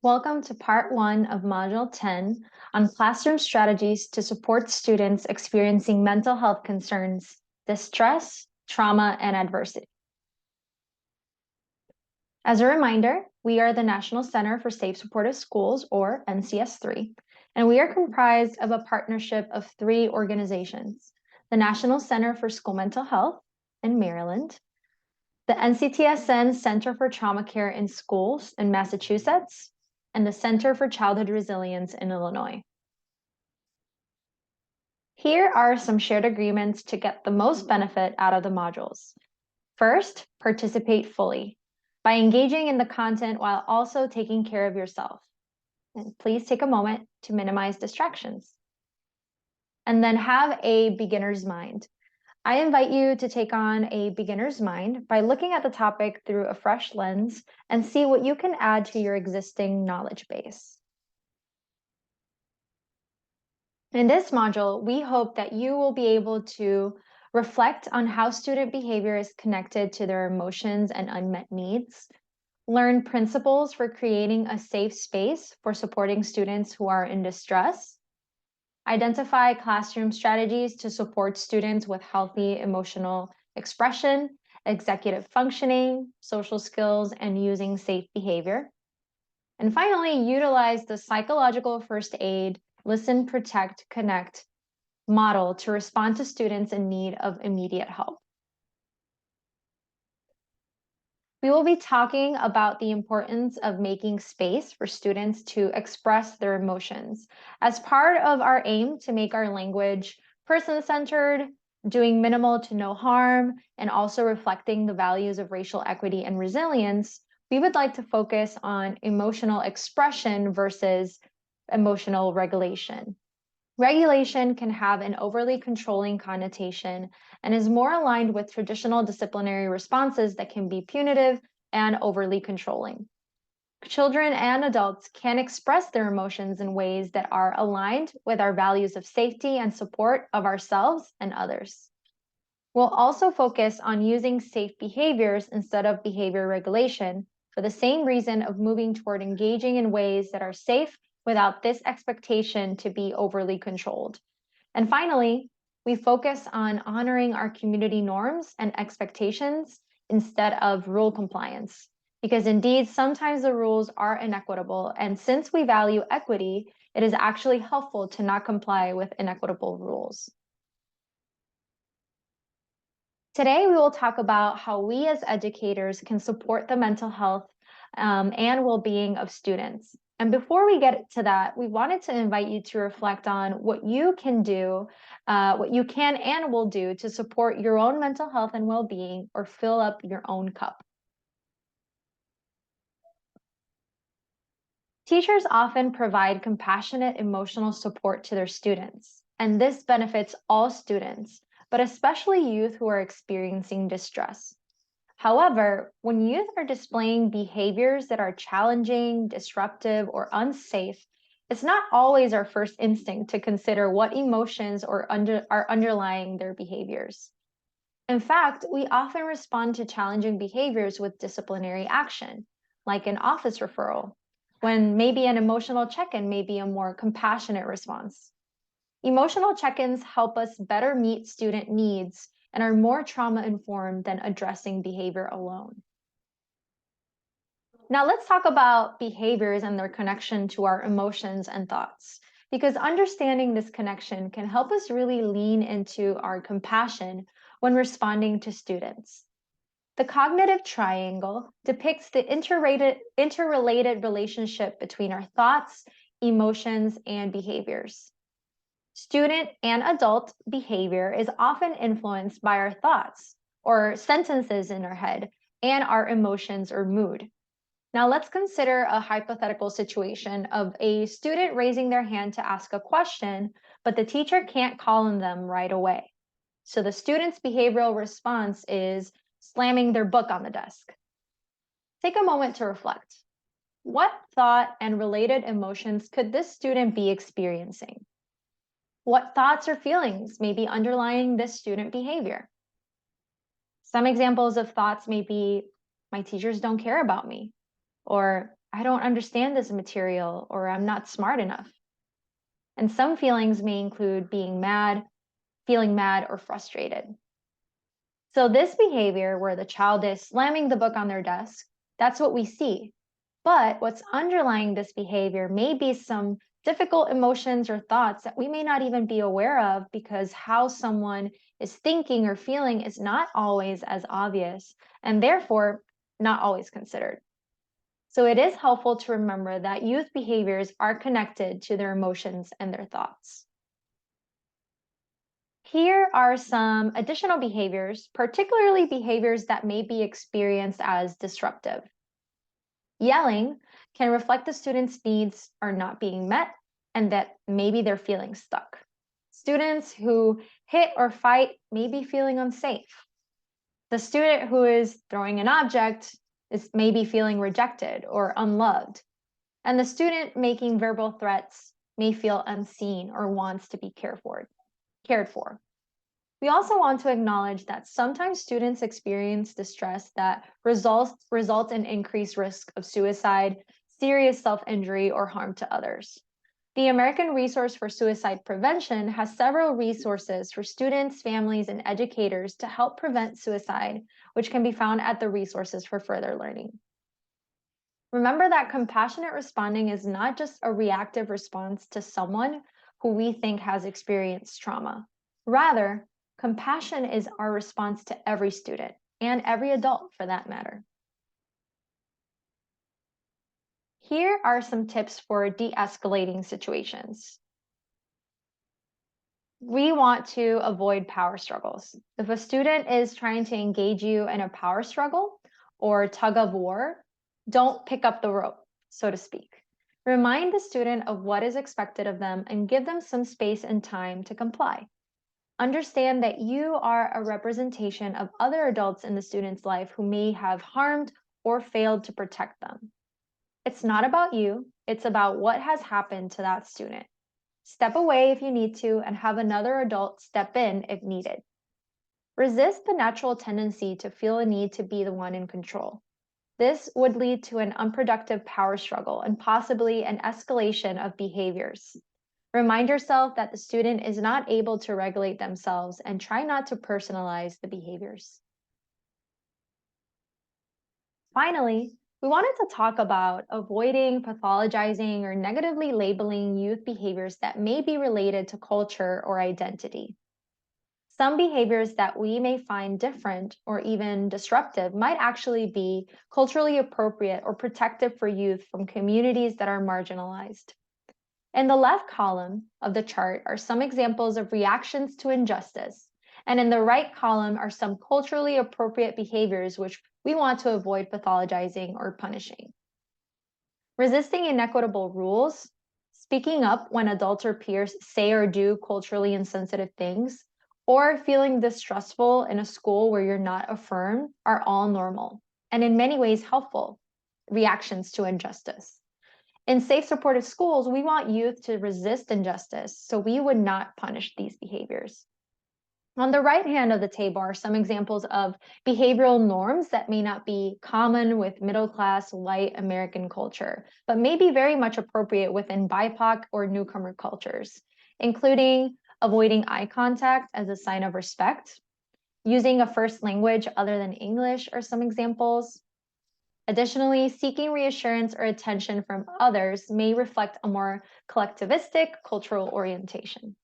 Welcome to Part 1 of Module 10 on classroom strategies to support students experiencing mental health concerns, distress, trauma, and adversity. As a reminder, we are the National Center for Safe Supportive Schools, or NCS3, and we are comprised of a partnership of 3 organizations: the National Center for School Mental Health in Maryland, the NCTSN Center for Trauma Care in Schools in Massachusetts, and the Center for Childhood Resilience in Illinois. Here are some shared agreements to get the most benefit out of the modules. First, participate fully by engaging in the content while also taking care of yourself. And please take a moment to minimize distractions. And then have a beginner's mind. I invite you to take on a beginner's mind by looking at the topic through a fresh lens and see what you can add to your existing knowledge base. In this module, we hope that you will be able to reflect on how student behavior is connected to their emotions and unmet needs, learn principles for creating a safe space for supporting students who are in distress, identify classroom strategies to support students with healthy emotional expression, executive functioning, social skills, and using safe behavior. And finally, utilize the psychological first aid, listen, protect, connect model to respond to students in need of immediate help. We will be talking about the importance of making space for students to express their emotions as part of our aim to make our language person-centered, doing minimal to no harm, and also reflecting the values of racial equity and resilience. We would like to focus on emotional expression versus emotional regulation. Regulation can have an overly controlling connotation and is more aligned with traditional disciplinary responses that can be punitive and overly controlling. Children and adults can express their emotions in ways that are aligned with our values of safety and support of ourselves and others. We'll also focus on using safe behaviors instead of behavior regulation for the same reason of moving toward engaging in ways that are safe without this expectation to be overly controlled. And finally, we focus on honoring our community norms and expectations instead of rule compliance, because indeed, sometimes the rules are inequitable. And since we value equity, it is actually helpful to not comply with inequitable rules. Today, we will talk about how we as educators can support the mental health and well-being of students. And before we get to that, we wanted to invite you to reflect on what you can do, what you can and will do to support your own mental health and well-being or fill up your own cup. Teachers often provide compassionate emotional support to their students, and this benefits all students, but especially youth who are experiencing distress. However, when youth are displaying behaviors that are challenging, disruptive, or unsafe, it's not always our first instinct to consider what emotions are underlying their behaviors. In fact, we often respond to challenging behaviors with disciplinary action, like an office referral, when maybe an emotional check-in may be a more compassionate response. Emotional check-ins help us better meet student needs and are more trauma-informed than addressing behavior alone. Now let's talk about behaviors and their connection to our emotions and thoughts, because understanding this connection can help us really lean into our compassion when responding to students. The cognitive triangle depicts the interrelated relationship between our thoughts, emotions, and behaviors. Student and adult behavior is often influenced by our thoughts or sentences in our head and our emotions or mood. Now let's consider a hypothetical situation of a student raising their hand to ask a question, but the teacher can't call on them right away. So the student's behavioral response is slamming their book on the desk. Take a moment to reflect. What thought and related emotions could this student be experiencing? What thoughts or feelings may be underlying this student behavior? Some examples of thoughts may be, my teachers don't care about me, or I don't understand this material, or I'm not smart enough. And some feelings may include feeling mad, or frustrated. So this behavior where the child is slamming the book on their desk, that's what we see. But what's underlying this behavior may be some difficult emotions or thoughts that we may not even be aware of because how someone is thinking or feeling is not always as obvious and therefore not always considered. So it is helpful to remember that youth behaviors are connected to their emotions and their thoughts. Here are some additional behaviors, particularly behaviors that may be experienced as disruptive. Yelling can reflect the student's needs are not being met and that maybe they're feeling stuck. Students who hit or fight may be feeling unsafe. The student who is throwing an object is maybe feeling rejected or unloved. And the student making verbal threats may feel unseen or wants to be cared for. We also want to acknowledge that sometimes students experience distress that results in increased risk of suicide, serious self-injury, or harm to others. The American Resource for Suicide Prevention has several resources for students, families, and educators to help prevent suicide, which can be found at the resources for further learning. Remember that compassionate responding is not just a reactive response to someone who we think has experienced trauma. Rather, compassion is our response to every student and every adult for that matter. Here are some tips for de-escalating situations. We want to avoid power struggles. If a student is trying to engage you in a power struggle or tug of war, don't pick up the rope, so to speak. Remind the student of what is expected of them and give them some space and time to comply. Understand that you are a representation of other adults in the student's life who may have harmed or failed to protect them. It's not about you, it's about what has happened to that student. Step away if you need to and have another adult step in if needed. Resist the natural tendency to feel a need to be the one in control. This would lead to an unproductive power struggle and possibly an escalation of behaviors. Remind yourself that the student is not able to regulate themselves and try not to personalize the behaviors. Finally, we wanted to talk about avoiding pathologizing or negatively labeling youth behaviors that may be related to culture or identity. Some behaviors that we may find different or even disruptive might actually be culturally appropriate or protective for youth from communities that are marginalized. In the left column of the chart are some examples of reactions to injustice, and in the right column are some culturally appropriate behaviors which we want to avoid pathologizing or punishing. Resisting inequitable rules, speaking up when adults or peers say or do culturally insensitive things, or feeling distrustful in a school where you're not affirmed are all normal, and in many ways helpful reactions to injustice. In safe, supportive schools, we want youth to resist injustice, so we would not punish these behaviors. On the right hand of the table are some examples of behavioral norms that may not be common with middle-class white American culture, but may be very much appropriate within BIPOC or newcomer cultures, including avoiding eye contact as a sign of respect, using a first language other than English are some examples. Additionally, seeking reassurance or attention from others may reflect a more collectivistic cultural orientation.